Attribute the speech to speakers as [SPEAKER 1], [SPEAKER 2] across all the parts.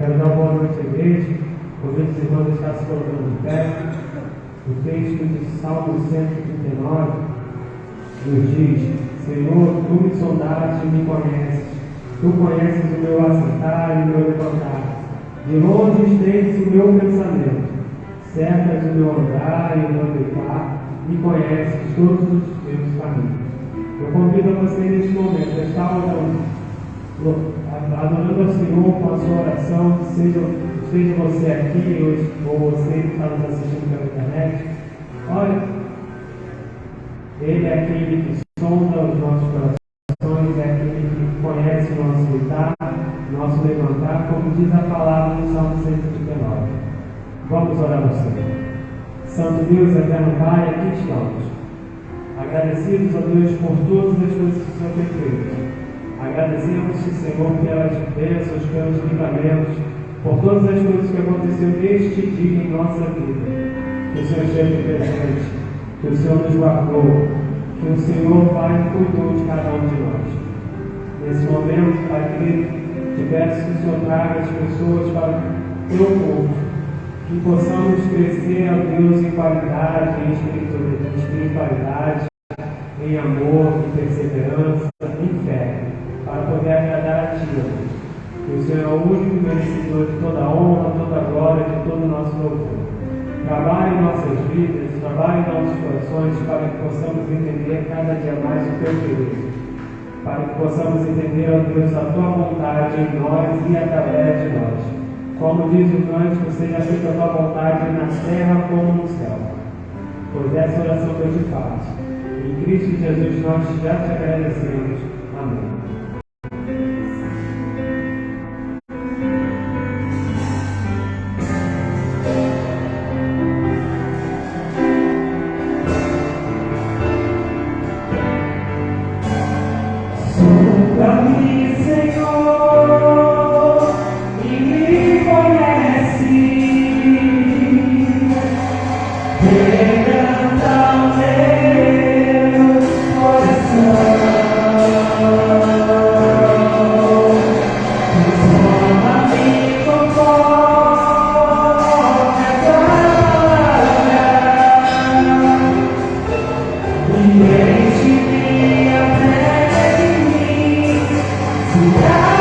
[SPEAKER 1] Quero dar uma boa noite à igreja, convido os irmãos a estar se colocando de pé. O texto de Salmo 139 nos diz: Senhor, tu me sondaste e me conheces. Tu conheces o meu assentar e o meu levantar. De longe estendes o meu pensamento. Cercas o meu andar e o meu deitar, e conheces todos os meus caminhos. Eu convido a você neste momento a estar adorando ao Senhor com a sua oração, seja você aqui hoje, ou você que está nos assistindo pela internet. Olha, Ele é aquele que sonda os nossos corações, é aquele que conhece o nosso deitar, nosso levantar, como diz a palavra no Salmo 139. Vamos orar ao Senhor. Santo Deus, eterno Pai, aqui estamos, agradecidos a Deus por todas as coisas que o Senhor tem feito. Agradecemos-te, Senhor, pelas bênçãos, pelos livramentos, por todas as coisas que aconteceram neste dia em nossa vida. Que o Senhor esteja presente, que o Senhor nos guardou, que o Senhor, Pai, cuidou de cada um de nós. Nesse momento, Pai querido, te peço que o Senhor traga as pessoas para o teu povo, que possamos crescer, ó Deus, em qualidade, em espiritualidade, em amor, em perseverança, em fé, para poder agradar a Ti, Deus. Que o Senhor é o único merecedor de toda a honra, toda a glória, de todo o nosso louvor. Trabalhe em nossas vidas, trabalhe em nossos corações, para que possamos entender cada dia mais o Teu querer. Para que possamos entender, ó Deus, a Tua vontade em nós e através de nós. Como diz o cântico, seja feita a Tua vontade na terra como no céu. Pois essa oração que eu te faço. Em Cristo Jesus nós já te agradecemos. Amém.
[SPEAKER 2] Yeah.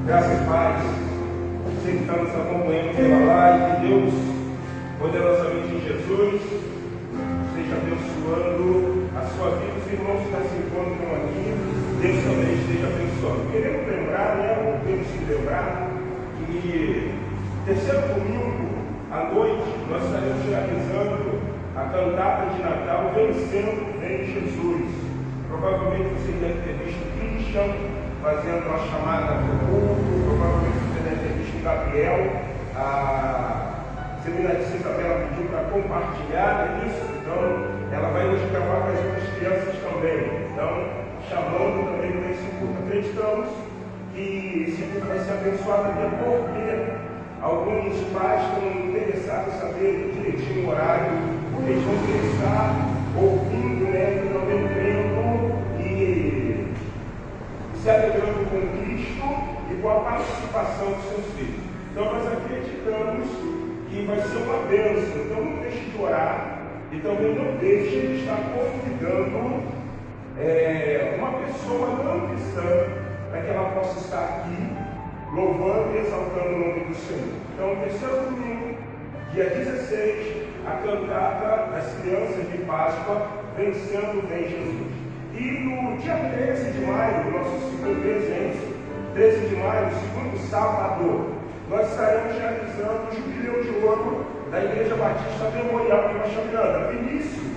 [SPEAKER 2] Graças, Pai, você que está nos acompanhando pela live, que Deus, poderosamente em Jesus, esteja abençoando a sua vida, os irmãos que se encontram aqui, Deus também esteja abençoando. Queremos lembrar, ou temos que lembrar, que terceiro domingo à noite nós estaremos realizando a cantata de Natal, Vencendo em Jesus. Provavelmente você deve ter visto Christian fazendo uma chamada para o culto, provavelmente você deve ter visto Gabriel, a seminarista Isabela pediu para compartilhar isso, então ela vai nos gravar com as outras crianças também. Então, chamando também para esse culto. Acreditamos que esse culto vai ser abençoado até porque alguns pais estão interessados em saber direitinho o horário, porque eles vão querer estar ouvindo, né, e também vendo e se alegrando com Cristo e com a participação dos seus filhos. Então nós acreditamos que vai ser uma bênção. Então não deixe de orar e também não deixe de estar convidando uma pessoa não cristã para que ela possa estar aqui louvando e exaltando o nome do Senhor. Então, terceiro domingo, dia 16, a cantata das crianças de Páscoa, Vencendo em Jesus. E no dia 13 de maio, nosso segundo presente, 13 de maio, segundo sábado, nós estaremos realizando o Jubileu de Ouro da Igreja Batista Memorial de Rocha Miranda. Vinícius,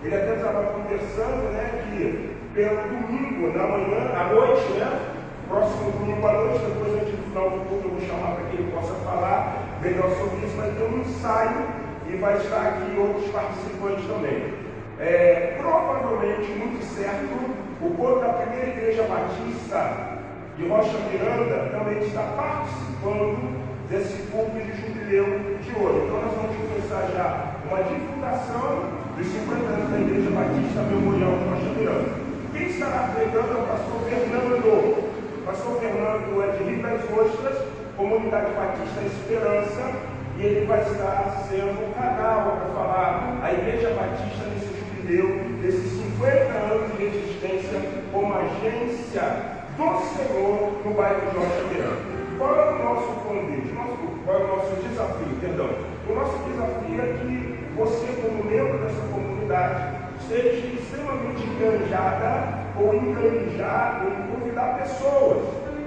[SPEAKER 2] ele até estava conversando, né, que pelo domingo, na manhã, à noite, né, próximo domingo à noite, depois antes do final do culto eu vou chamar para que ele possa falar melhor sobre isso, vai ter um ensaio e vai estar aqui outros participantes também. Provavelmente, muito certo, o povo da primeira igreja batista de Rocha Miranda também está participando desse culto de jubileu de ouro. Então nós vamos começar já uma divulgação dos 50 anos da Igreja Batista Memorial de Rocha Miranda. Quem estará pregando é o pastor Fernando. O pastor Fernando é de Rio das Ostras, Comunidade Batista Esperança, e ele vai estar sendo o canal para falar a Igreja Batista nesse jubileu, desses 50 anos de existência como agência do Senhor no bairro de Rocha Miranda. Qual é o nosso convite? Qual é o nosso desafio? Perdão. O nosso desafio é que você, como membro dessa comunidade, esteja extremamente enganjada ou enganjado em convidar pessoas,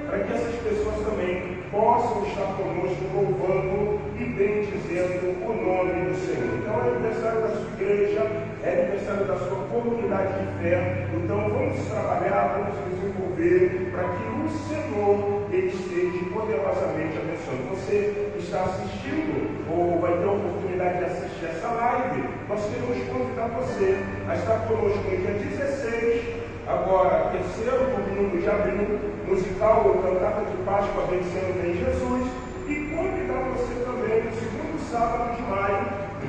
[SPEAKER 2] para que essas pessoas também possam estar conosco louvando e bendizendo o nome do Senhor. Então é aniversário da sua igreja, é aniversário da sua comunidade de fé. Então vamos trabalhar, vamos nos envolver para que o Senhor ele esteja poderosamente abençoando. Você está assistindo ou vai ter a oportunidade de assistir essa live, nós queremos convidar você a estar conosco no dia 16, agora, terceiro domingo de abril, musical ou cantata de Páscoa Vencendo em Jesus, e convidar você também no segundo sábado de maio,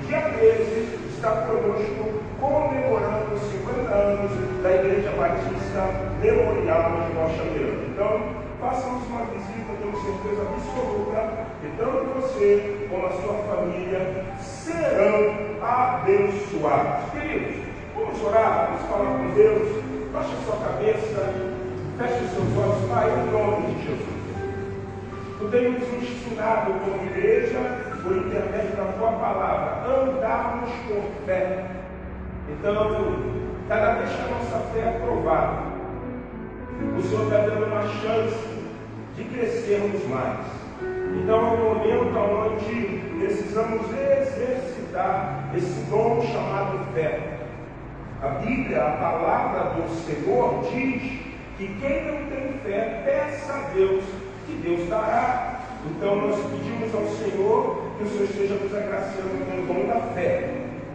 [SPEAKER 2] dia 13, estar conosco comemorando os 50 anos da Igreja Batista Memorial de Rocha Miranda. Então, façamos uma visita, tenho certeza absoluta, que tanto você como a sua família serão abençoados. Queridos, vamos orar, vamos falar com Deus. Baixe a sua cabeça, feche os seus olhos, Pai, em nome de Jesus. Tu tens nos ensinado como igreja, por intermédio da tua palavra, andarmos por fé. Então, cada vez que a nossa fé é provada, o Senhor está dando uma chance de crescermos mais. Então é um momento onde precisamos exercitar esse dom chamado fé. A Bíblia, a palavra do Senhor, diz que quem não tem fé, peça a Deus, que Deus dará. Então nós pedimos ao Senhor que o Senhor esteja nos agraciando com o dom da fé.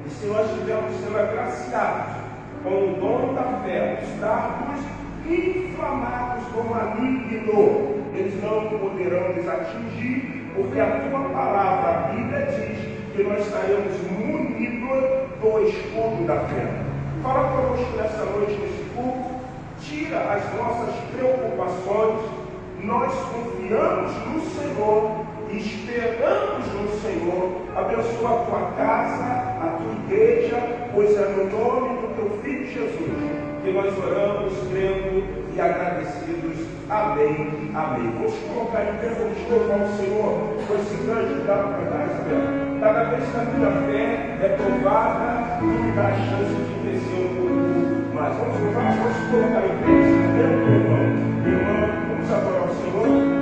[SPEAKER 2] E se nós estivermos sendo agraciados com o dom da fé, os dardos inflamados do maligno, eles não poderão nos atingir, porque a tua palavra, a Bíblia diz que nós estaremos munidos do escudo da fé. Fala conosco nessa noite, nesse culto, tira as nossas preocupações, nós confiamos no Senhor, esperamos no Senhor, abençoa a tua casa, a tua igreja, pois é no nome do teu Filho Jesus que nós oramos, crendo e agradecidos. Amém, amém. Vamos colocar em pé, vamos louvar o Senhor com esse grande dá para cantar esse pé. Cada vez que a minha fé é provada, me dá a chance de crescer um pouco mais. Vamos colocar em pé esse tempo, irmão. Irmão, vamos adorar o Senhor.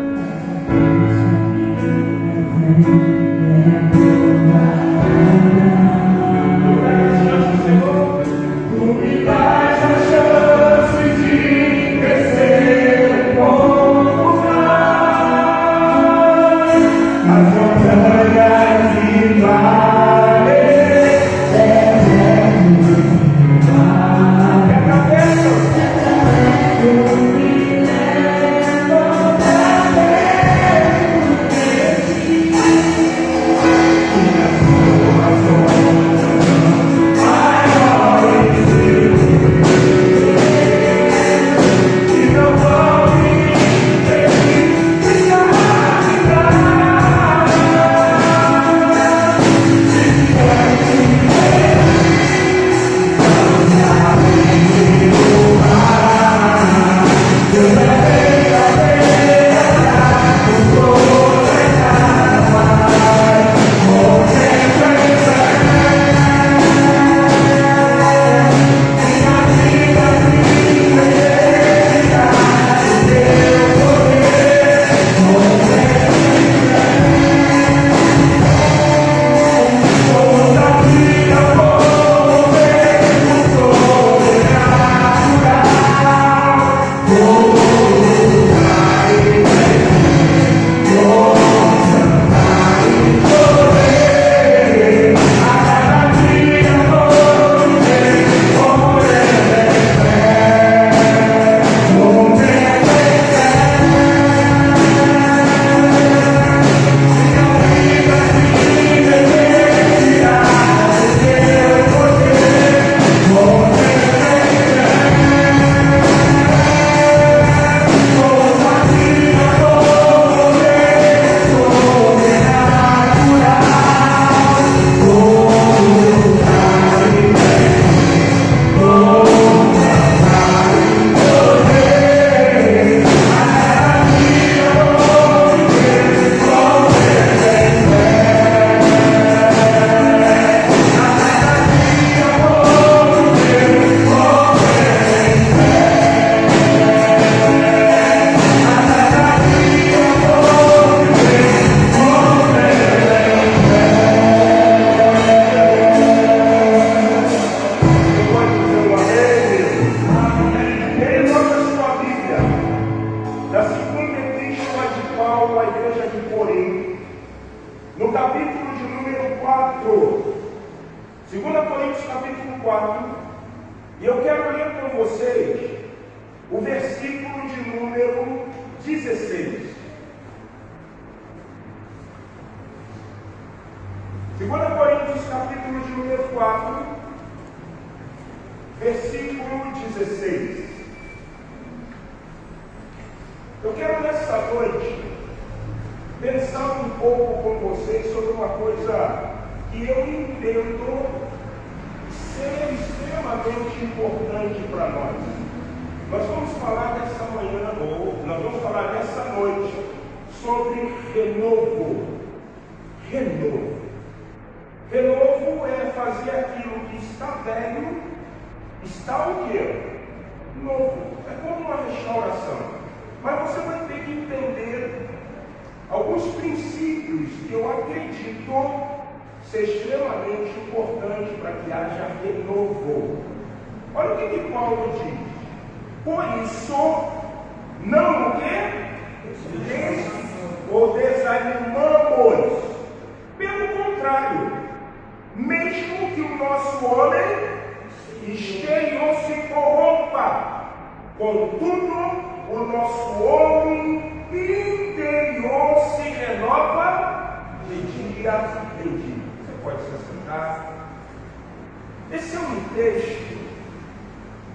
[SPEAKER 2] Esse é um texto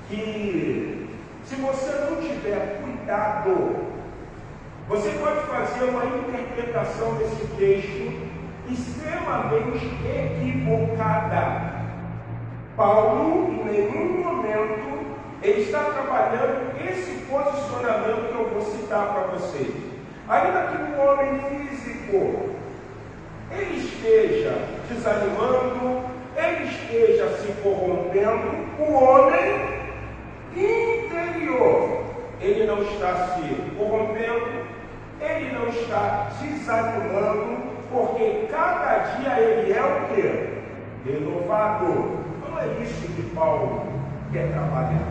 [SPEAKER 2] que, se você não tiver cuidado, você pode fazer uma interpretação desse texto extremamente equivocada. Paulo, em nenhum momento, ele está trabalhando esse posicionamento que eu vou citar para vocês. Ainda que o homem físico ele esteja desanimando, ele esteja se corrompendo, o homem interior, ele não está se corrompendo, ele não está desanimando, porque cada dia ele é o quê? Renovado. Não é isso que Paulo quer trabalhar.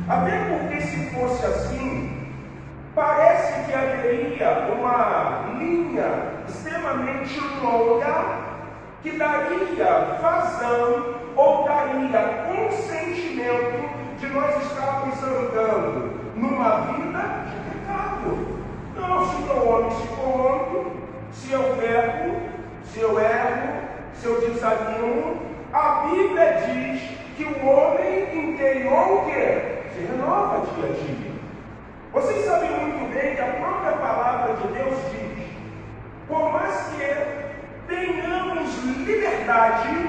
[SPEAKER 2] Até porque se fosse assim, parece que haveria uma linha extremamente longa que daria vazão ou daria consentimento de nós estarmos andando numa vida de pecado. Não, se o homem se corrompe, se eu peco, se eu erro, se eu desanimo, a Bíblia diz que o homem interior o quê? Se renova dia a dia. Vocês sabem muito bem que a própria palavra de Deus diz: por mais que tenhamos liberdade,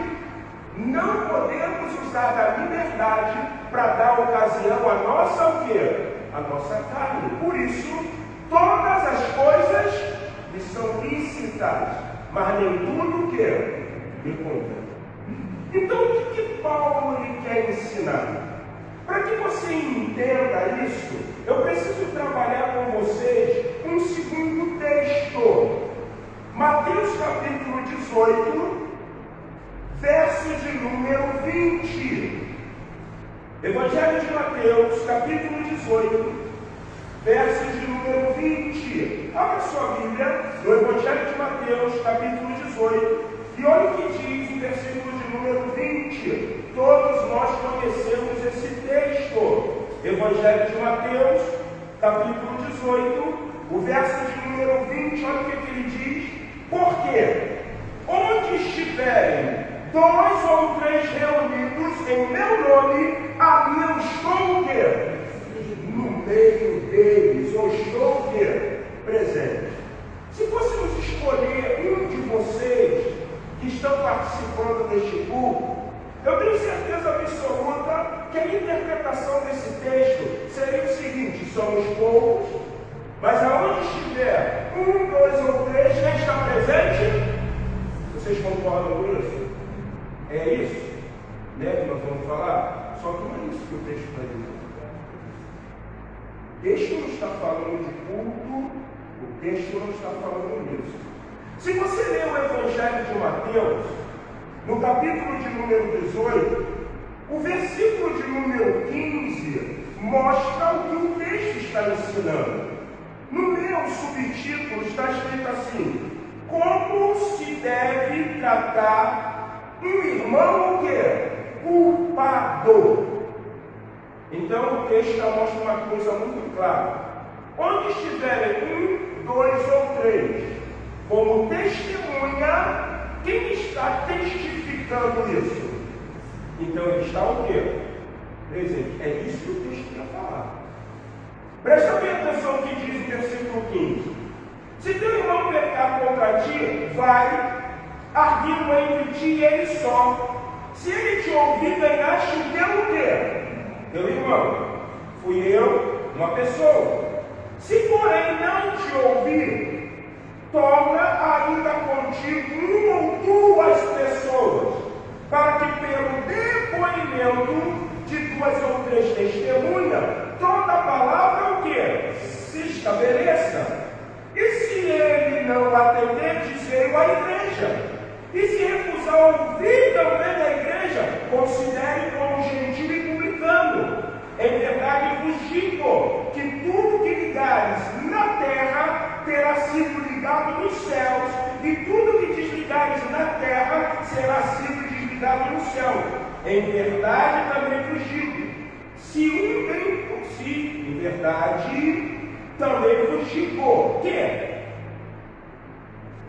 [SPEAKER 2] não podemos usar da liberdade para dar ocasião à nossa o quê? A nossa carne. Por isso, todas as coisas lhe são lícitas, mas nem tudo o quê? Lhe convém. Então, o que Paulo lhe quer ensinar? Para que você entenda isso, eu preciso trabalhar com vocês um segundo texto. Mateus capítulo 18, verso de número 20. Evangelho de Mateus, capítulo 18, verso de número 20. Abra sua Bíblia no Evangelho de Mateus, capítulo 18, e olha o que diz o versículo de número 20. Todos nós conhecemos esse texto. Evangelho de Mateus, capítulo 18, o verso de número 20, olha o que ele diz. Porque onde estiverem 2 ou 3 reunidos em meu nome, ali eu estou o quê? No meio deles, eu estou o quê? Presente. Se fôssemos escolher um de vocês que estão participando deste culto, eu tenho certeza absoluta que a interpretação desse texto seria o seguinte: somos poucos, mas aonde estiver 1, 2 ou 3, quem está presente? Vocês concordam com isso? É isso, né, que nós vamos falar? Só que não é isso que o texto está dizendo. O texto não está falando de culto, o texto não está falando disso. Se você ler o Evangelho de Mateus, no capítulo de número 18, o versículo de número 15 mostra o que o texto está ensinando. No meu subtítulo está escrito assim: como se deve tratar um irmão o quê? Culpado. Então o texto mostra uma coisa muito clara. Onde estiverem 1, 2 ou 3, como testemunha, quem está testificando isso? Então ele está o quê? Presente. É isso que o texto quer falar. Presta bem atenção no que diz o versículo 15. Se teu irmão pecar contra ti, vai, arguindo entre ti e ele só. Se ele te ouvir, ganhaste o teu o quê? Teu irmão. Fui eu, uma pessoa. Se porém não te ouvir, torna ainda contigo 1 ou 2 pessoas, para que pelo depoimento de 2 ou 3 testemunhas, toda a palavra o quê? Se estabeleça. E se ele não atender, diz-eu à igreja. E se recusar ouvir também da igreja, considere como gentil e publicano. Em verdade vos digo que tudo que ligares na terra terá sido ligado nos céus, e tudo que desligares na terra será sido desligado no céu. Em verdade também vos digo, em verdade também vos digo que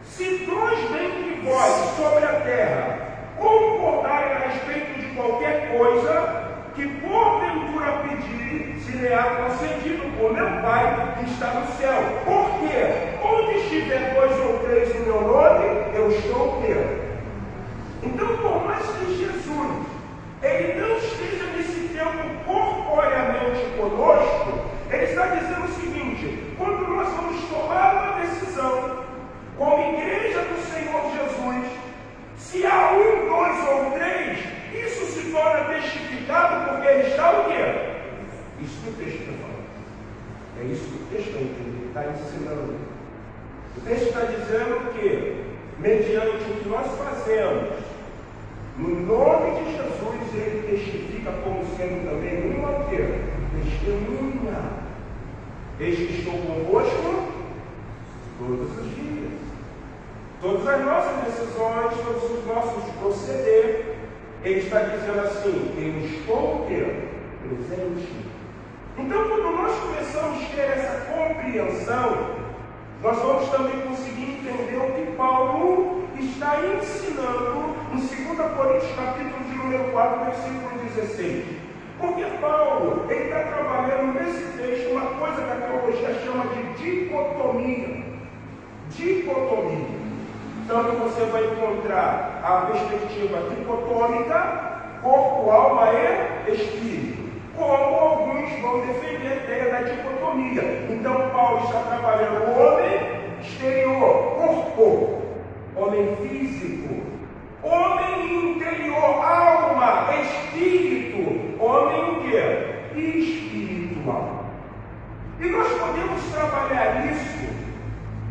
[SPEAKER 2] se 2 dentre vós sobre a terra concordarem a respeito de qualquer coisa que porventura pedirem, se lhe há concedido por meu Pai que está no céu. Porque onde estiver 2 ou 3 no meu nome, eu estou o quê? Então, por mais que Jesus ele não esteja nesse tempo corporeamente questão, ele está ensinando. O texto está dizendo que, mediante o que nós fazemos, no nome de Jesus, ele testifica como sendo também uma testemunha. Eis que estou convosco todos os dias. Todas as nossas decisões, todos os nossos proceder, ele está dizendo assim, eu estou presente. Então, quando nós começamos a ter essa compreensão, nós vamos também conseguir entender o que Paulo está ensinando em 2 Coríntios, capítulo de número 4, versículo 16. Porque Paulo, ele está trabalhando nesse texto uma coisa que a teologia chama de dicotomia. Dicotomia. Tanto você vai encontrar a perspectiva dicotômica, corpo, alma e espírito. Como alguns vão defender a ideia da dicotomia. Então Paulo está trabalhando o homem exterior, corpo, homem físico, homem interior, alma, espírito, homem o quê? Espiritual. E nós podemos trabalhar isso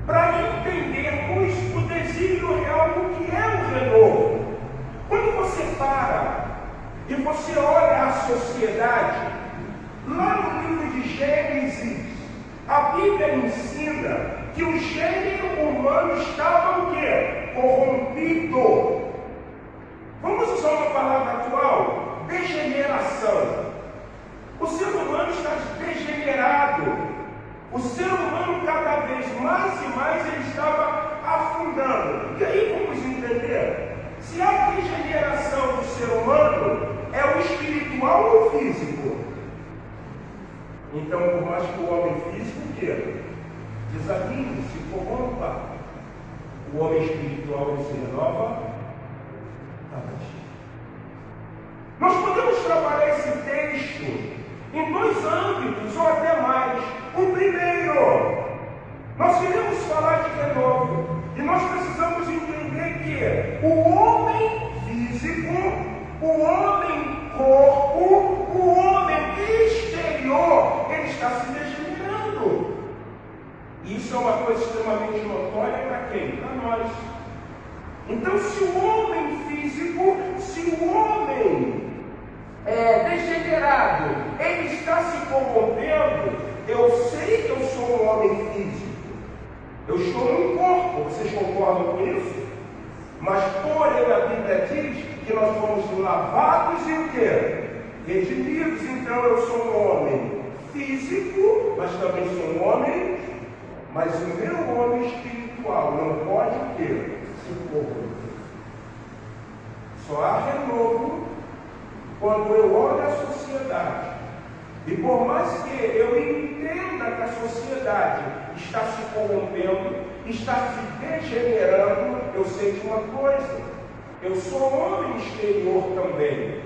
[SPEAKER 2] para entendermos o desígnio real do que é o renovo. Quando você para e você olha a sociedade, lá no livro de Gênesis, a Bíblia ensina que o gênero humano estava o quê? Corrompido. Vamos usar uma palavra atual? Degeneração. O ser humano está degenerado. O ser humano cada vez mais e mais ele estava afundando. E aí vamos entender? Se a degeneração do ser humano é o espiritual ou o físico? Então, por mais que o homem físico queira, desaline, se corrompa, o homem espiritual ele se renova cada dia. Nós podemos trabalhar esse texto em dois âmbitos ou até mais. O primeiro, nós queremos falar de renovo e nós precisamos entender que o homem físico, o homem corpo, o homem exterior, ele está se degenerando. Isso é uma coisa extremamente notória para quem? Para nós. Então, se o homem físico, se o homem degenerado, ele está se corrompendo, eu sei que eu sou um homem físico. Eu estou num corpo, vocês concordam com isso? Mas, porém, a Bíblia diz que nós fomos lavados e o quê? Redimidos. Então, eu sou um homem físico, mas também sou um homem, mas o meu homem espiritual não pode o quê? Se corromper. Só há renovo quando eu olho a sociedade. E por mais que eu entenda que a sociedade está se corrompendo, está se degenerando, eu sei de uma coisa: eu sou homem exterior também,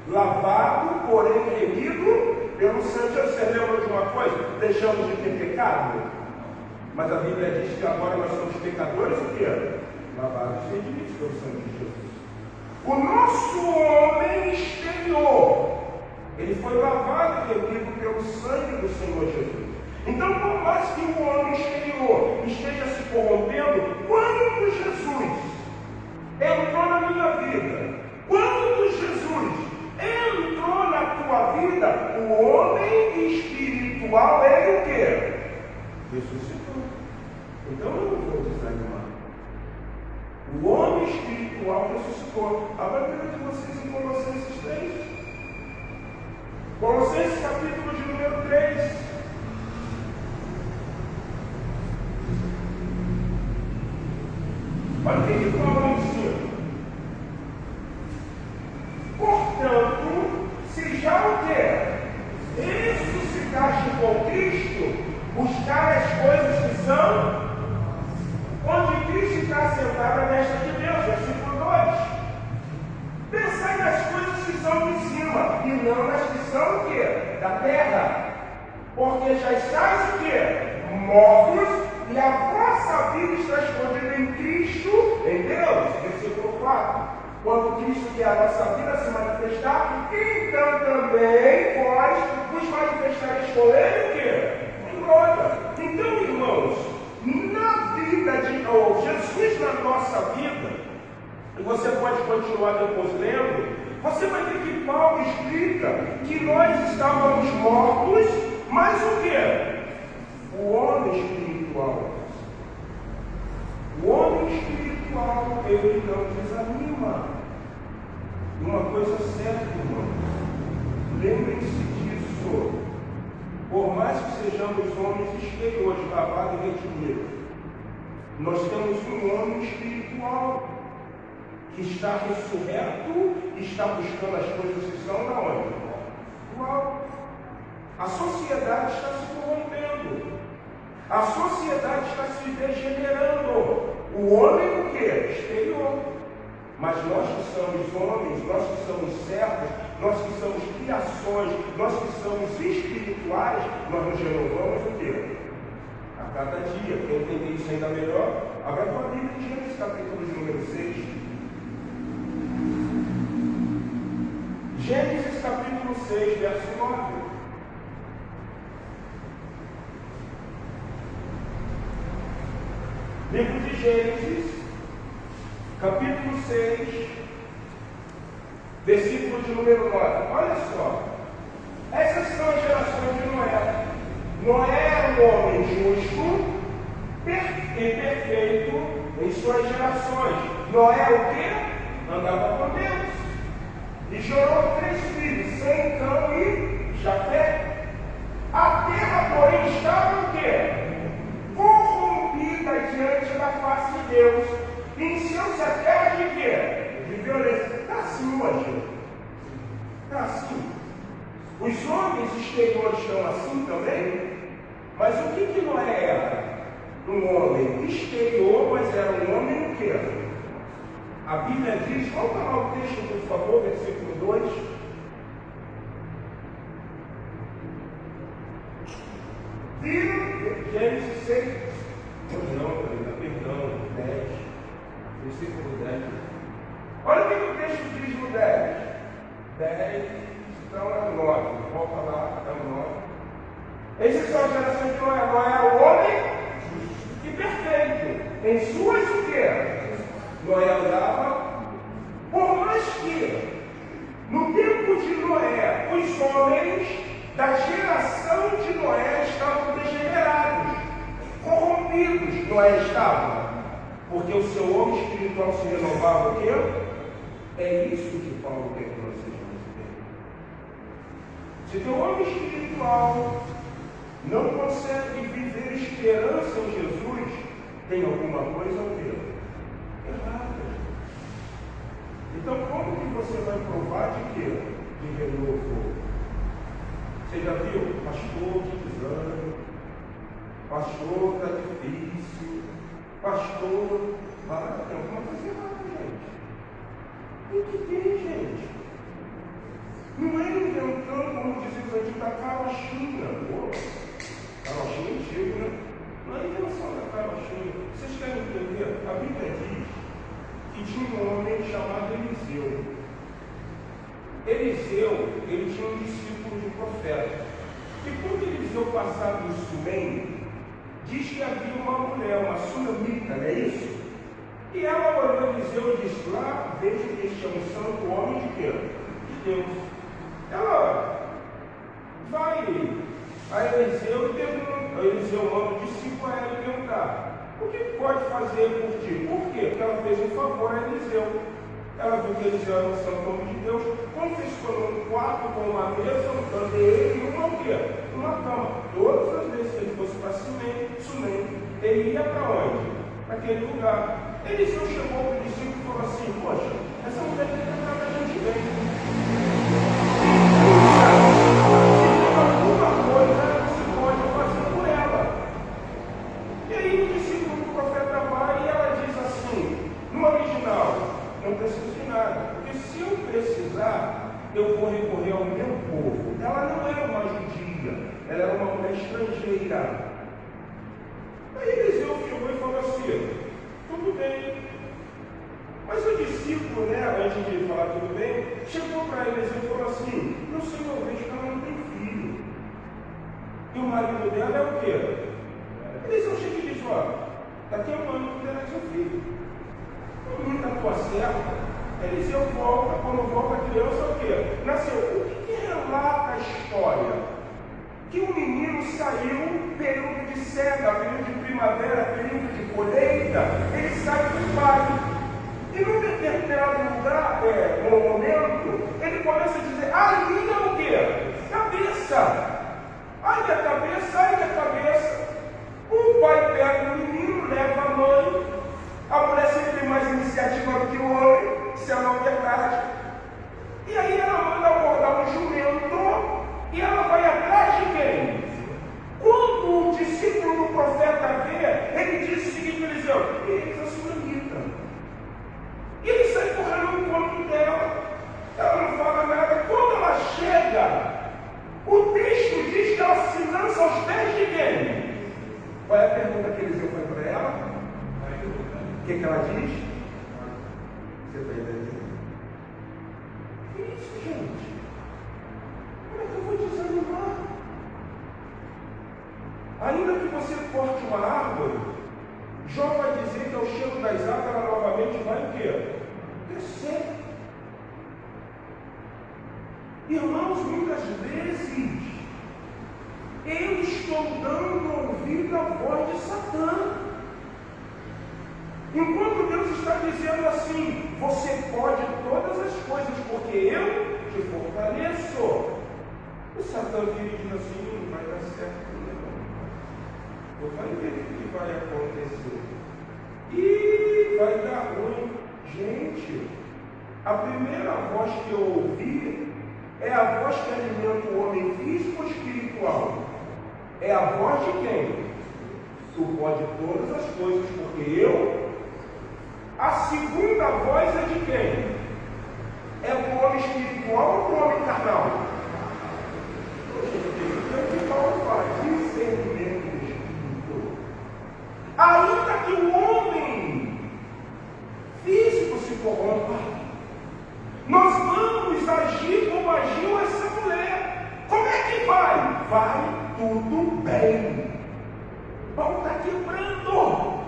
[SPEAKER 2] lavado, porém remido pelo sangue. Você lembra de uma coisa? Deixamos de ter pecado, mas a Bíblia diz que agora nós somos pecadores, o quê? Lavados e redimidos pelo sangue de Jesus. O nosso homem exterior, ele foi lavado e remido pelo sangue do Senhor Jesus. Então, por mais que o homem exterior esteja se corrompendo, quando Jesus entrou na minha vida, quando Jesus entrou na tua vida, o homem espiritual, ele o quê? Ressuscitou. Então eu não vou desanimar. O homem espiritual ressuscitou. Agora eu quero que vocês em Colossenses 3. Colossenses capítulo de número 3. Olha o que Paulo ensina. Portanto, se já o que? Ressuscitaste com Cristo, buscar as coisas que são onde Cristo está sentado à destra de Deus. Versículo 2. Pensai nas coisas que são de cima, e não nas que são o quê? Da terra. Porque já estáis o quê? Mortos, e a vossa vida está escondida em Cristo, em Deus. Versículo 4. Quando Cristo quer a nossa vida se manifestar, então também vós vos manifestareis com Ele o quê? Em glória. e você pode continuar depois lendo, você vai ver que Paulo explica que nós estávamos mortos, mas o quê? O homem espiritual. O homem espiritual, ele não desanima. E uma coisa certa, irmão, lembrem-se disso. Por mais que sejamos homens exteriores, lavados e redimidos, nós temos um homem espiritual que está ressurreto e está buscando as coisas que são da onde? Espiritual. A sociedade está se corrompendo. A sociedade está se degenerando. O homem o quê? Exterior. Mas nós que somos homens, nós que somos servos, nós que somos criações, nós que somos espirituais, nós nos renovamos o quê? A cada dia. Quer entender isso ainda melhor? Abra a Bíblia em Gênesis capítulo de número 6. Gênesis capítulo 6, verso 9. Livro de Gênesis, capítulo 6, versículo de número 9. Olha só. Essas são as gerações de Noé. Noé era um homem justo e perfeito em suas gerações. Noé o quê? Andava com Deus. E gerou 3 filhos, Sem, Cão e Jafé. A terra, porém, estava o quê? Corrompida diante da face de Deus. Encheu-se a terra de quê? De violência. Está assim hoje. Está assim. Os homens exteriores estão assim também. Mas o que Noé era? Um homem exterior, mas era um homem o quê? A Bíblia diz, volta lá o texto, por favor, versículo 2. Viram? Gênesis 6. Perdão, 10. Versículo 10. Olha o que o texto diz no 10. 10, então é 9. Volta lá, é o 9. Esses são as gerações de Noé. Noé era o homem e perfeito. Em suas o quê? Noé andava, por mais que no tempo de Noé, os homens da geração de Noé estavam degenerados, corrompidos. Noé estava, porque o seu homem espiritual se renovava o quê? É isso que Paulo quer que nós sejamos bem. Se teu homem espiritual não consegue viver esperança em Jesus, tem alguma coisa o quê? Errada. Então, como que você vai provar de quê? De renovo. Você já viu? Pastor, que desânimo. Pastor, está difícil. Pastor, tem alguma coisa errada, gente. O que tem, gente? Não é inventando, como dizia os antigos, da carochinha. Carochinha antigo, né? Não é invenção da carochinha. Vocês querem entender? A Bíblia diz que tinha um homem chamado Eliseu. Eliseu, ele tinha um discípulo de profeta. E quando Eliseu passava em Sunem, diz que havia uma mulher, uma sunamita, não é isso? E ela olhou Eliseu e disse, lá vejo que este é um santo homem de quê? De Deus. Ela vai a Eliseu e pergunta, Eliseu manda o discípulo a ela perguntar, o que pode fazer por ti? Por quê? Porque ela fez um favor a Eliseu. Ela viu que Eliseu era um santo homem de Deus, confiscou um quarto com uma mesa, um candeeiro e uma o quê? Uma cama. Todas as vezes que ele fosse para Sunem, ele ia para onde? Para aquele lugar. Eliseu chegou para o discípulo e falou assim, poxa, essa mulher tem que tratar a gente bem. Alguma coisa se pode fazer por ela. E aí o discípulo do profeta vai e ela diz assim, no original, não preciso de nada, porque se eu precisar, eu vou recorrer ao meu povo. Ela não era uma judia, ela era uma mulher estrangeira. Aí Eliseu chegou e falou assim, tudo bem. Mas o discípulo, antes de falar tudo bem, chegou para Eliseu e falou assim, não sei, eu vejo que ela não tem filho. E o marido dela é o quê? Eliseu chega e diz, daqui a um ano tu terás um filho. O menino da tua serva, Eliseu volta, quando volta a criança, o quê? Nasceu. O que relata a história? Que o menino saiu período de cega, período de primavera, período de colheita, ele sai do pai. E num determinado lugar, no momento, ele começa a dizer, ai, minha o quê? Cabeça! Ai, minha cabeça, ai, minha cabeça! O pai pega o menino, leva a mãe, a mulher sempre tem mais iniciativa do que o homem, isso é uma verdade. E aí ela manda abordar um jumento, e ela vai atrás de quem? Quando o discípulo do profeta vê, ele diz o seguinte, Eliseu, eis a sunamita. E ele sai correndo no encontro dela, ela não fala nada. Quando ela chega, o texto diz que ela se lança aos pés de quem? Qual é a pergunta que Eliseu faz para ela? O que ela diz? Você está entendendo? Que isso, gente? Como é que eu vou desanimar? Ainda que você corte uma árvore, Jó vai dizer que ao cheiro das águas ela novamente vai o quê? Crescer. Irmãos, muitas vezes eu estou dando ouvido à voz de Satã. Enquanto Deus está dizendo assim, você pode todas as coisas, porque eu te fortaleço. O Satã vira e diz assim, não vai dar certo, não. Vai ver o que vai acontecer. E vai dar ruim. Gente, a primeira voz que eu ouvi é a voz que alimenta o homem físico ou espiritual? É a voz de quem? Tu pode todas as coisas, porque eu. A segunda voz é de quem? É do homem espiritual ou do homem carnal? O que Paulo fala? Discernimento do espírito. Ainda que o homem físico se corrompa, nós vamos agir como agiu essa mulher. Como é que vai? Vai tudo bem. Paulo está quebrando.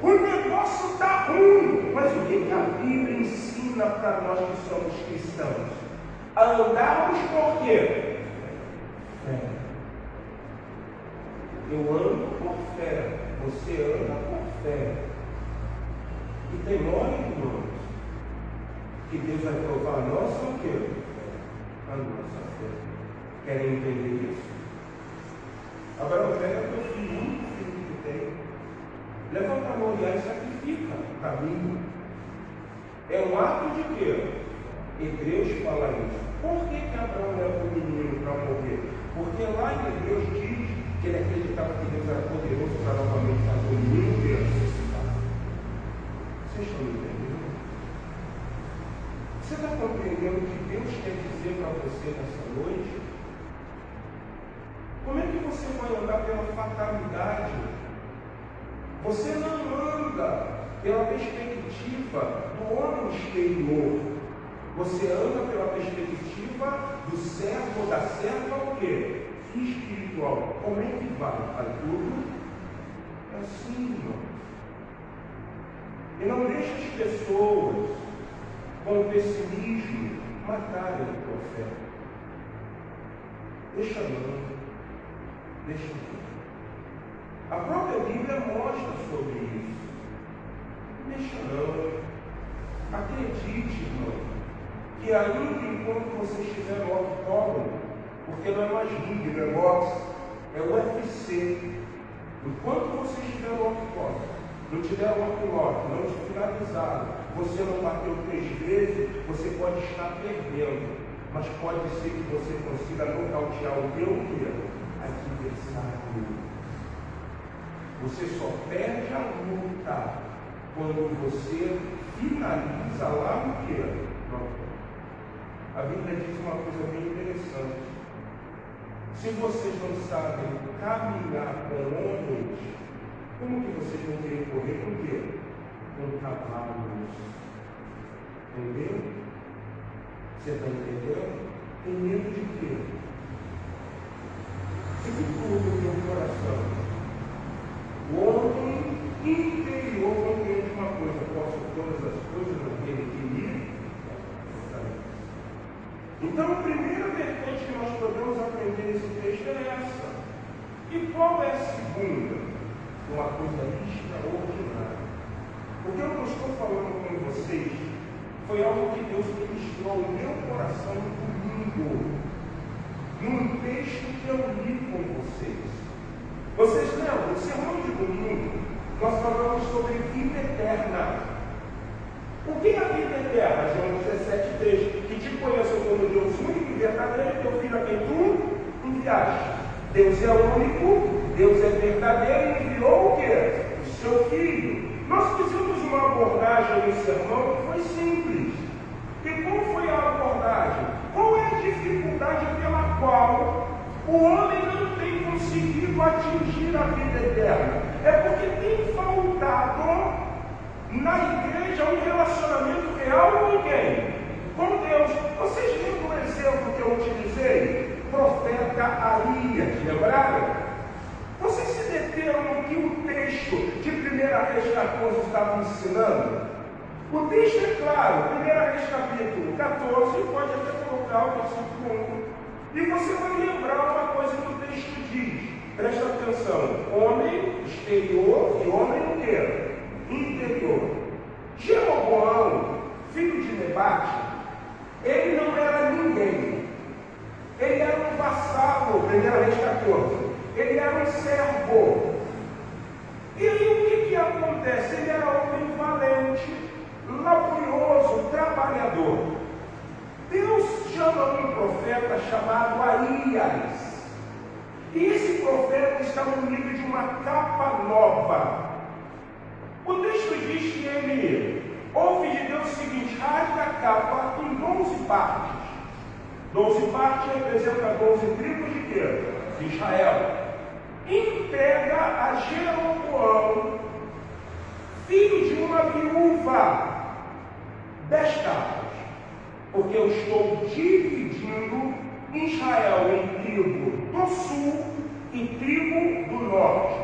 [SPEAKER 2] O negócio está ruim. Mas o que a Bíblia ensina para nós que somos cristãos? A andarmos por quê? Fé. Eu ando por fé. Você anda por fé. E tem hora, irmãos, que Deus vai provar a nossa o quê? A nossa fé. Querem entender isso? Agora pega teu filho, o único filho que tem. Levanta a mão e sacrifica para mim. É um ato de quê? Hebreus fala isso. Por que Abraão leva o menino para morrer? Porque lá em Hebreus diz que ele acreditava que Deus era poderoso para novamente fazer o menino ressuscitar. Vocês estão entendendo? Você está compreendendo o que Deus quer dizer para você nessa noite? Como é que você vai andar pela fatalidade? Você não anda pela perspectiva do homem exterior. Você anda pela perspectiva do servo ou da serva o quê? Espiritual. Como é que vai? Vai tudo assim, irmão. E não deixe as pessoas com pessimismo matarem o profeta. Deixa não. Deixa não. A própria Bíblia mostra sobre isso. Deixa não. Acredite, irmão, que ainda enquanto você estiver no octógono, porque não é mais ringue, não é boxe, é UFC. Enquanto você estiver no octógono, não tiver o lock, não te finalizado, você não bateu 3 vezes, você pode estar perdendo. Mas pode ser que você consiga nocautear o teu adversário. Você só perde a luta quando você finaliza lá no que? A Bíblia diz uma coisa bem interessante. Se vocês não sabem caminhar com homens, como que vocês vão querer correr com o quê? Com cavalos. Entendeu? Você está entendendo? Tem medo de quê? Fique tudo no teu coração. O homem interior compreende uma coisa: posso Então, a primeira vertente que nós podemos aprender nesse texto é essa. E qual é a segunda? Uma coisa extraordinária. O que eu estou falando com vocês foi algo que Deus ministrou no meu coração no domingo, num texto que eu li com vocês. Vocês lembram? No sermão de domingo, nós falamos sobre vida eterna. O que é a vida eterna? João 17,3. Que te conheço como Deus único e verdadeiro, teu filho a quem tu enviaste. Deus é único, Deus é verdadeiro e enviou o quê? O seu filho. Nós fizemos uma abordagem no sermão que foi simples. E qual foi a abordagem? Qual é a dificuldade pela qual o homem não tem conseguido atingir a vida eterna? É porque tem faltado na igreja um relacionamento real com quem? Com Deus. Vocês lembram o exemplo que eu utilizei? Profeta Arias, lembraram? Vocês se deteram no que o texto de 1 Reis 14 estava ensinando? O texto é claro, 1 Reis capítulo 14, pode até colocar o versículo 1. E você vai lembrar uma coisa que o texto diz. Presta atenção. Homem exterior e homem o quê? Interior. Jeroboão, filho de Nebate, ele não era ninguém. Ele era um vassalo, 1 Reis 14. Ele era um servo. E aí o que acontece? Ele era homem valente, laborioso, trabalhador. Deus chama um profeta chamado Arias. E esse profeta está munido de uma capa nova. O texto diz que ele ouve de Deus o seguinte: rasga a capa em 12 partes. 12 partes representam 12 tribos de quê? De Israel. Entrega a Jeroboão, filho de uma viúva, 10 capas. Porque eu estou dividindo Israel em tribo do sul e tribo do norte.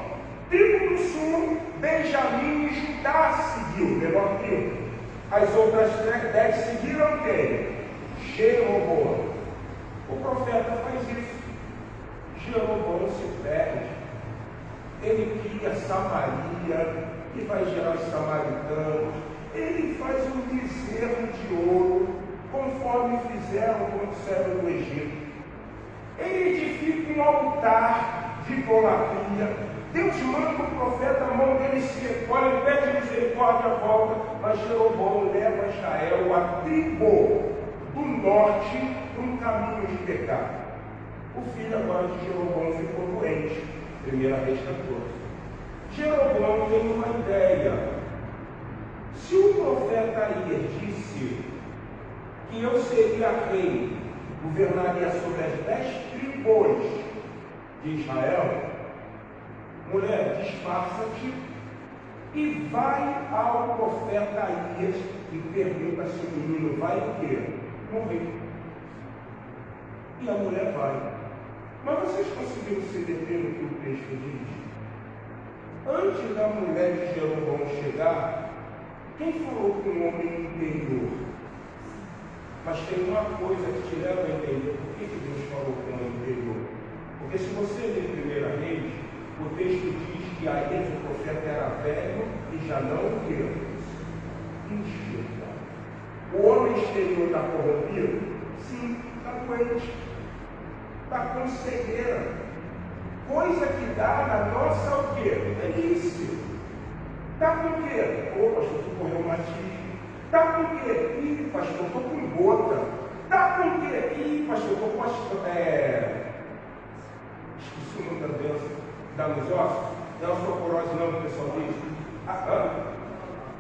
[SPEAKER 2] Tribo do sul, Benjamim e Judá seguiu, menor tribo. As outras 10 seguiram quem? Jeroboão. O profeta faz isso. Jeroboão se perde. Ele cria Samaria, que vai gerar os samaritanos. Ele faz um bezerro de ouro, conforme fizeram com o servo do Egito. Ele edifica um altar de idolatria. Deus manda o profeta, a mão dele se recolhe, pede misericórdia, volta, mas Jeroboão leva Israel, a tribo do norte, para um caminho de pecado. O filho agora de Jeroboão ficou doente, 1 Reis 14. Jeroboão tem uma ideia. Se o profeta Arias disse que eu seria rei, governaria sobre as 10 tribos de Israel, mulher, disfarça-te e vai ao profeta Arias e pergunta se o menino vai o quê? Morrer. E a mulher vai. Mas vocês conseguiram se deter no que o texto diz? Antes da mulher de Jeroboão chegar, quem falou com o homem interior? Mas tem uma coisa que te leva a entender por que Deus falou com o homem interior. Porque se você ler 1 Reis, o texto diz que Arias, o profeta, era velho e já não enxerga. O homem exterior está corrompido? Sim, está doente. Está com cegueira. Coisa que dá na nossa o quê? Velhice. Está com o quê? Ô, pastor, tu correu matismo. Está com o quê? Ih, pastor, estou com gota. Está com o quê? Ih, pastor, estou com esqueci o nome da doença. Dá nos ossos? Não é osteoporose não, o pessoal diz.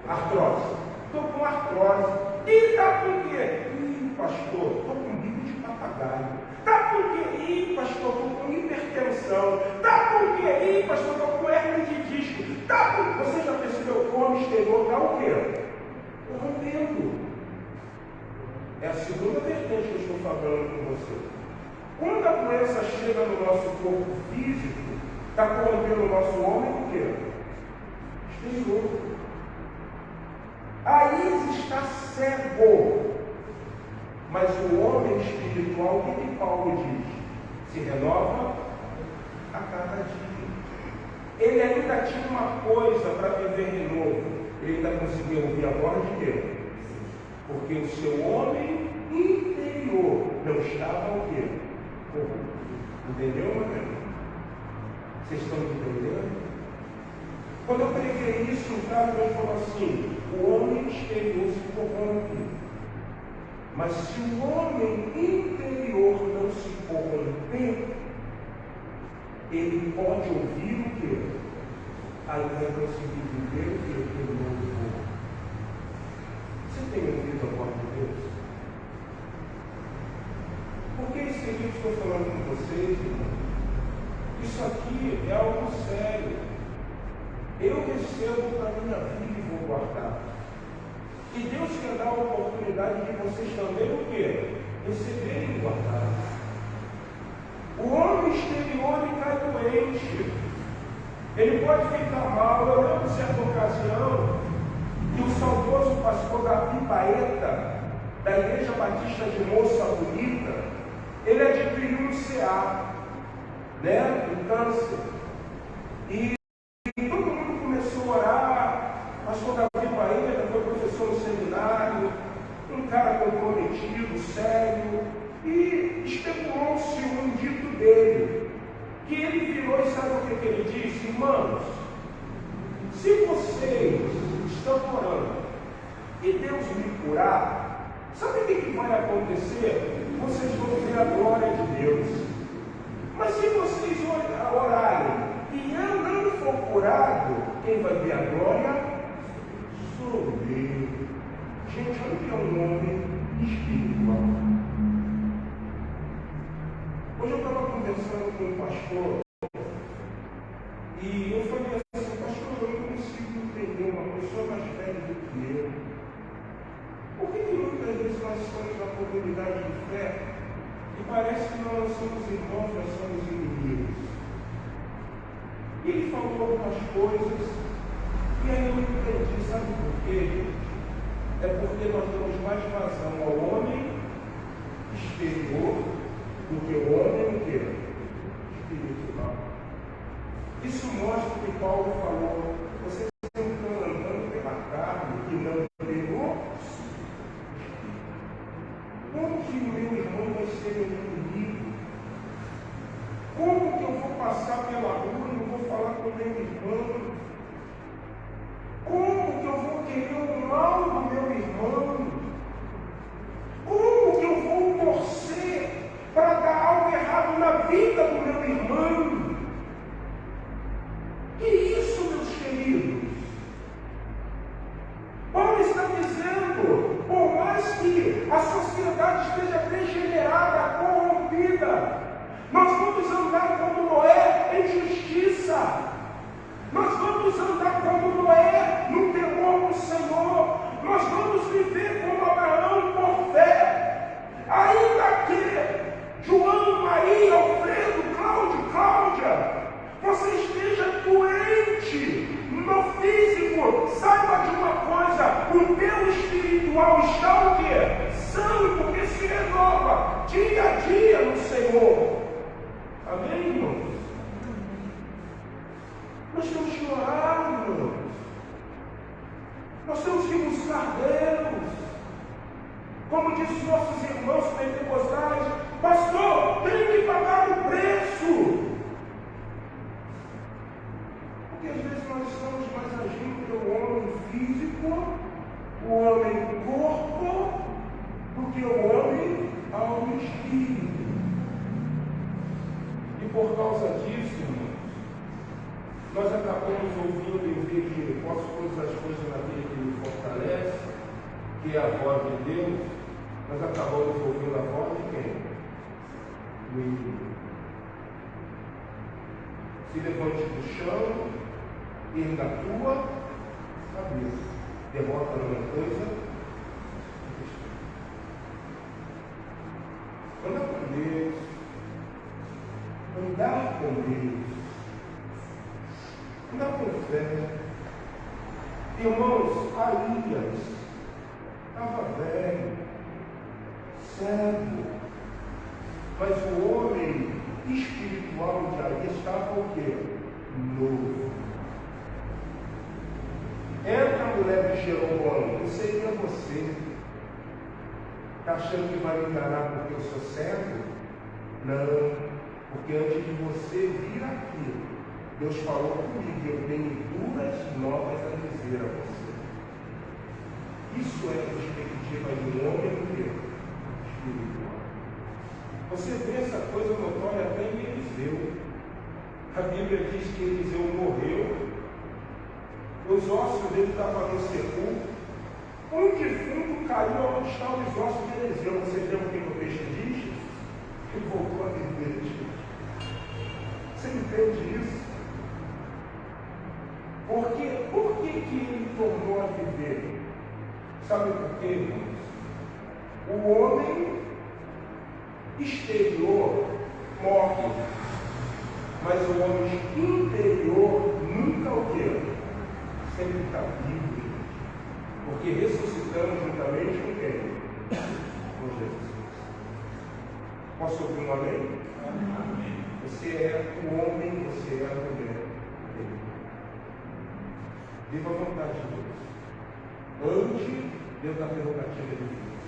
[SPEAKER 2] Artrose. Estou com artrose. E está com o quê? Ih, pastor, estou com bico de papagaio. Está com o quê? Ih, pastor, estou com hipertensão. Está com o quê? Ih, pastor, estou com hernia de disco. Está com... Você já percebeu que o homem exterior está o quê? Corrompendo. É a segunda vertente que eu estou falando com você. Quando a doença chega no nosso corpo físico, está corrompendo o nosso homem o quê? Exterior. Aí está cego. Mas o homem espiritual, o que Paulo diz? Se renova a cada dia. Ele ainda tinha uma coisa para viver de novo. Ele ainda conseguia ouvir a voz de Deus. Porque o seu homem interior não estava o quê? Entendeu, meu irmão? Vocês estão entendendo? Quando eu preguei isso, o cara me falou assim: o homem exterior se corrompe. Mas se o homem interior não se corromper, ele pode ouvir o quê? Aí vai conseguir viver o quê? Pelo novo povo. Você tem ouvido a voz de Deus? Por que esse livro estou falando com vocês, irmão? Isso aqui é algo sério. Eu recebo para a minha vida e vou guardar. E Deus quer dar a oportunidade de vocês também o quê? Receberem e guardar. O homem exterior ele cai doente. Ele pode ficar mal. Eu lembro de certa ocasião que o saudoso pastor Davi Baeta, da Igreja Batista de Moça Bonita, ele adquiriu um CA, um câncer. E todo mundo começou a orar. Pastor Davi Baeta foi professor no seminário, um cara comprometido, sério, e especulou-se um dito dele, que ele virou e sabe o que ele disse? Irmãos, se vocês estão orando e Deus me curar, sabe o que vai acontecer? Vocês vão ver a glória de Deus. Mas se vocês orarem e eu não for curado, quem vai ver a glória? Sou eu. Gente, olha que é um homem espiritual. Hoje eu estava conversando com um pastor e eu falei assim: pastor, eu não consigo entender uma pessoa mais velha do que eu. Por que muitas vezes nós estamos na comunidade de fé e parece que nós não somos irmãos, nós somos inimigos? E ele falou algumas coisas e aí eu entendi, sabe por quê? É porque nós damos mais vazão ao homem exterior do que o homem espiritual. Isso mostra o que Paulo falou: vocês estão andando pela carne e não pelo espírito. Como que o meu irmão vai ser meu inimigo? Como que eu vou passar pela rua e não vou falar com o meu irmão? Como que eu vou querer o mal do meu irmão? Como que eu vou torcer para dar algo errado na vida do meu irmão? Que isso, meus queridos? Paulo está dizendo, por mais que a sociedade esteja degenerada, corrompida, nós vamos andar como Noé em justiça. Nós vamos andar como Noé no temor do Senhor. Nós vamos viver como Abraão por fé. Ainda que João, Maria, Alfredo, Cláudio, Cláudia, você esteja doente no físico, saiba de uma coisa: o teu espiritual está o quê? São, porque se renova dia a dia no Senhor. Amém, irmãos? Nós temos que orar, irmãos. Nós temos que buscar Deus. Como disse nossos irmãos pentecostais: pastor, tem que pagar o preço. Porque às vezes nós estamos mais agindo pelo homem físico, o homem corpo, do que o homem ao espírito. E por causa disso, irmãos, nós acabamos ouvindo em vez de posso todas as coisas naquele que me fortalece, que é a voz de Deus, nós acabamos ouvindo a voz de quem? Do inimigo. Se levante do chão, erga a tua cabeça. Derrota numa coisa. Andar com Deus. Andar com Deus. Andar com fé. Irmãos, Aías estava velho, cego. Mas o homem espiritual de aí estava o quê? Novo. Entra a mulher de Jeroboão, eu sei que é você. Está achando que vai me enganar porque eu sou cego? Não, porque antes de você vir aqui, Deus falou comigo, eu tenho duras novas a dizer a você. Isso é a perspectiva de um homem espiritual. Você vê essa coisa notória até em Eliseu. A Bíblia diz que Eliseu morreu, os ossos dele estavam no sepulcro, um defunto caiu onde estão os ossos de Eliseu. Você lembra o que o texto diz? Ele voltou a viver. Você entende isso? Por que ele tornou a viver? Sabe por quê, irmãos? O homem exterior morre, mas o homem interior nunca o quê? Sempre está vivo. Porque ressuscitamos juntamente com quem? Com Jesus. Posso ouvir um amém? Amém. Você é o homem, você é a mulher dele. Viva a vontade de Deus. Ande dentro da prerrogativa de Deus.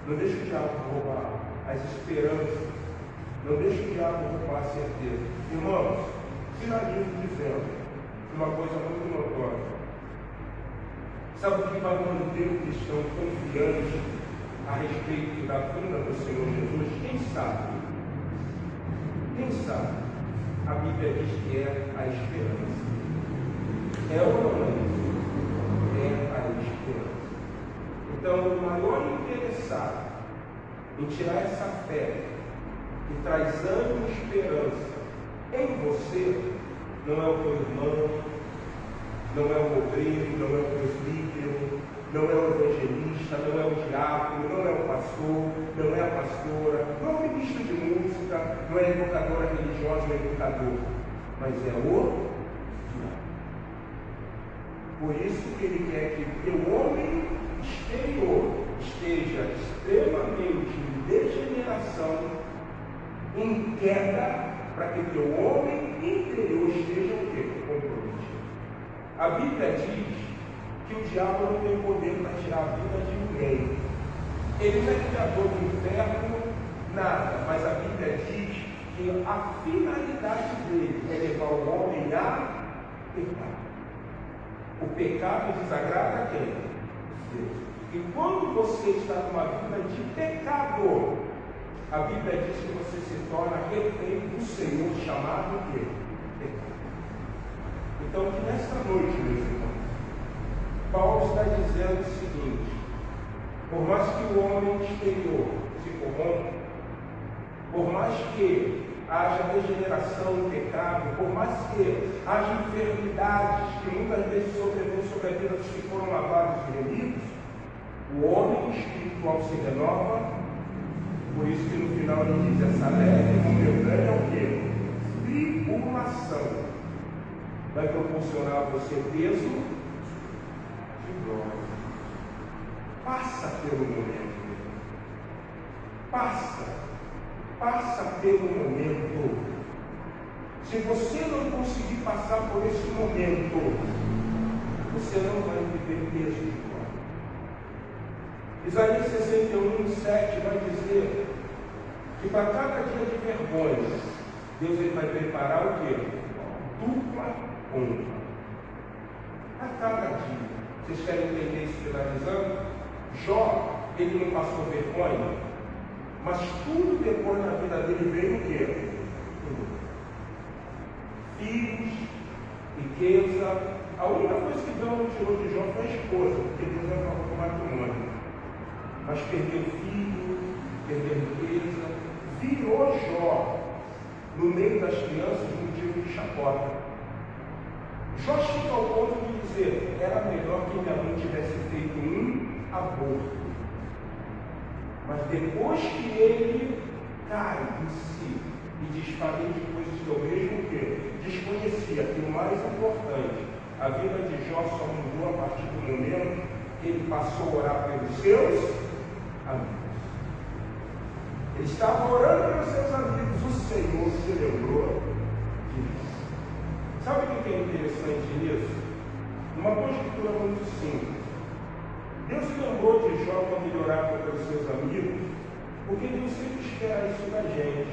[SPEAKER 2] Não deixe o diabo roubar as esperanças. Não deixe o diabo roubar a certeza. Irmãos, finalizo dizendo uma coisa muito notória. Sabe o que vai manter o cristão confiante a respeito da vinda do Senhor Jesus? Quem sabe? Quem sabe? A Bíblia diz que é a esperança. É ou não é? É a esperança. Então, o maior interessado em tirar essa fé que traz ânimo e esperança em você não é o teu irmão, não é o obreiro, não é o presbítero, não é o evangelista, não é o diácono, não é o pastor, não é a pastora, não é o ministro de música, não é a educadora religiosa ou educador, mas é o diabo. Por isso que ele quer que o homem exterior esteja extremamente em degeneração, em queda, para que o teu homem interior esteja o quê? Comprometido. A Bíblia diz que o diabo não tem poder para tirar a vida de ninguém. Ele não é criador do inferno, nada, mas a Bíblia diz que a finalidade dele é levar o homem a pecar. O pecado desagrada a quem? Deus. E quando você está numa vida de pecador, a Bíblia diz que você se torna refém do Senhor, chamado o quê? Pecado. Então, que nesta noite, meus irmãos, Paulo está dizendo o seguinte: por mais que o homem exterior se corrompa, por mais que haja degeneração no pecado, por mais que haja enfermidades que muitas vezes sobrevêm sobre a vida dos que foram lavados e remidos, o homem espiritual se renova. Por isso que no final ele diz: essa leve e momentânea é o quê? Tribulação vai proporcionar a você peso de glória. Passa pelo momento. Passa pelo momento. Se você não conseguir passar por esse momento, você não vai viver peso de glória. Isaías 61:7 vai dizer que para cada dia de vergonha, Deus ele vai preparar o quê? Dupla honra. A cada dia. Vocês querem entender isso finalizando? Jó, ele não passou vergonha, mas tudo depois na vida dele veio o quê? Filhos, riqueza. A única coisa que Deus não tirou de Jó foi a esposa, porque Deus não falou com matrimônio. Mas perdeu filho, perdeu riqueza, virou Jó no meio das crianças motivo de chacota. Jó chega ao ponto de dizer: era melhor que minha mãe tivesse feito um aborto. Mas depois que ele cai em si e desfalei de coisas que eu mesmo que desconhecia, que o mais importante, a vida de Jó só mudou a partir do momento que ele passou a orar pelos seus amigos. Ele estava orando pelos seus amigos. O Senhor se lembrou de mim. Sabe o que é interessante nisso? Uma conjectura muito simples. Deus se lembrou de Jó quando ele orava pelos seus amigos, porque Deus sempre espera isso da gente.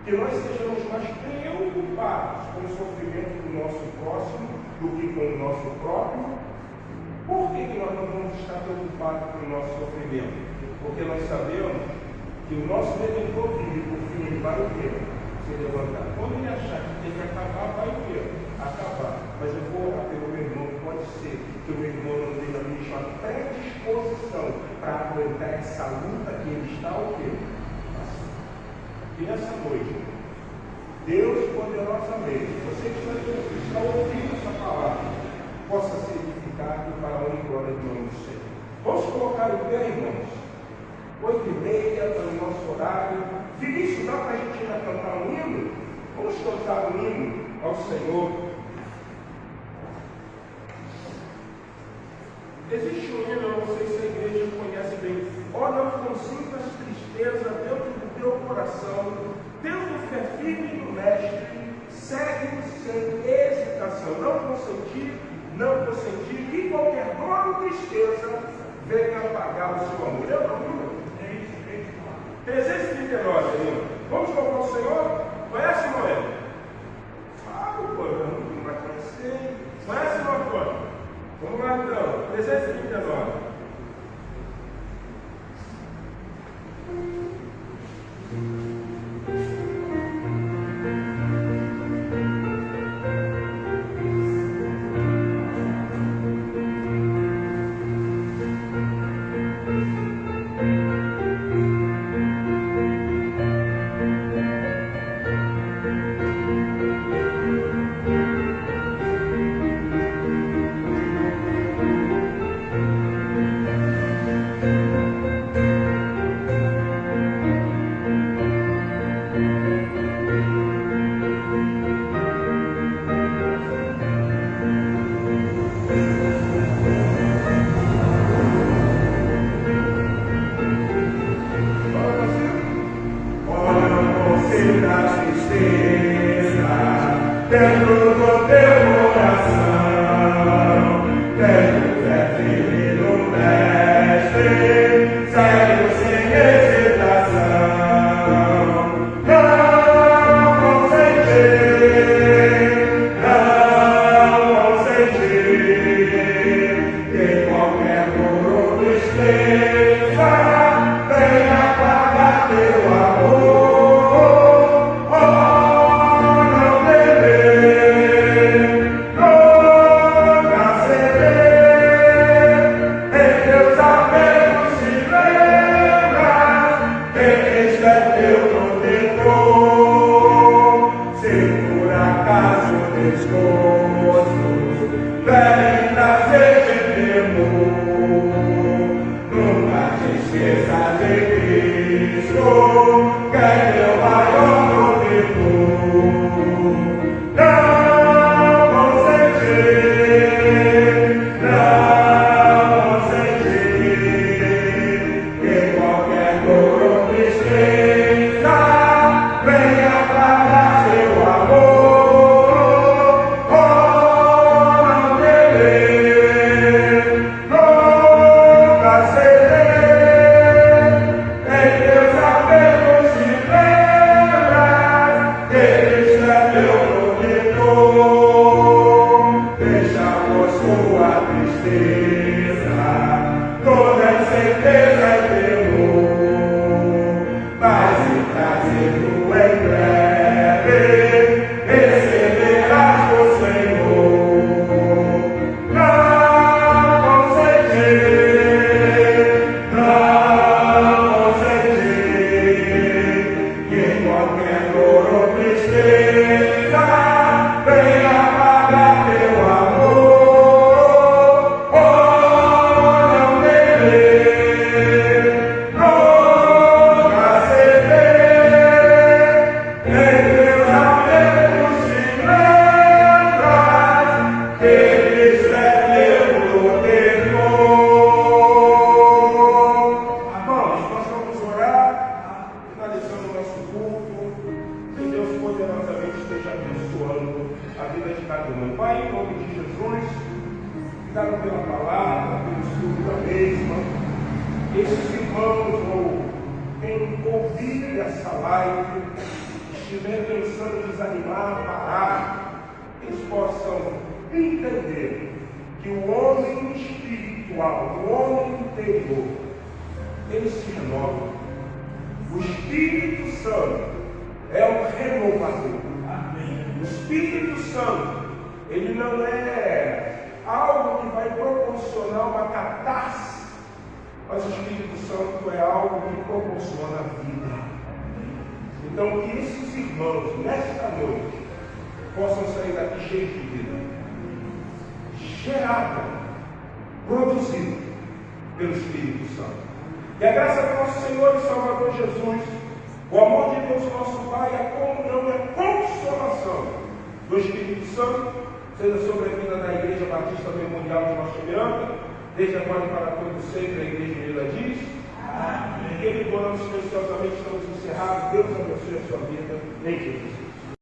[SPEAKER 2] Que nós sejamos mais preocupados com o sofrimento do nosso próximo do que com o nosso próprio. Por que nós não vamos estar preocupados com o nosso sofrimento? Porque nós sabemos que o nosso Redentor vive, por fim, ele vai o quê? Se levantar. Quando ele achar que tem que acabar, vai o quê? Acabar. Mas eu vou orar pelo meu irmão. Pode ser que o meu irmão não tenha a mesma predisposição para aguentar essa luta que ele está o quê? E nessa noite, Deus poderosamente, você que está ouvindo essa palavra, possa ser edificado para a honra e glória do nome do Senhor. Vamos colocar o pé, irmãos? 8h30 para o nosso horário. Vinícius, dá para a gente ainda cantar um hino? Vamos cantar um hino ao Senhor. Existe um hino, eu não sei se a igreja conhece bem. Ó, não consintas tristeza dentro do teu coração, tendo fé firme no Mestre, segue-o sem hesitação. Não consentir que qualquer dor ou tristeza venha apagar o seu amor. Eu não vi. 339, irmão. Vamos colocar o Senhor? Conhece, Noé? Fala, pô, não vai conhecer. Conhece, Noé? Vamos lá então, 339. ficaram pela palavra, pelo estudo da mesma. Esses irmãos, ou quem ouvir essa live, estiver pensando em desanimar, parar, eles possam entender que o homem espiritual, o homem interior, ele se renova. O Espírito Santo é o renovador. O Espírito Santo, ele não é algo que vai proporcionar uma catarse, mas o Espírito Santo é algo que proporciona a vida. Então, que esses irmãos, nesta noite, possam sair daqui cheios de vida, gerada, produzida pelo Espírito Santo. E a graça do nosso Senhor e Salvador Jesus, o amor de Deus nosso Pai, a comunhão e a consolação do Espírito Santo, seja sobre a vida da Igreja Batista Memorial de Rocha Miranda, desde agora e para todo sempre, a Igreja Unida diz. Amém. E que ele, especiosamente, estamos encerrados. Deus abençoe a sua vida. Em Jesus.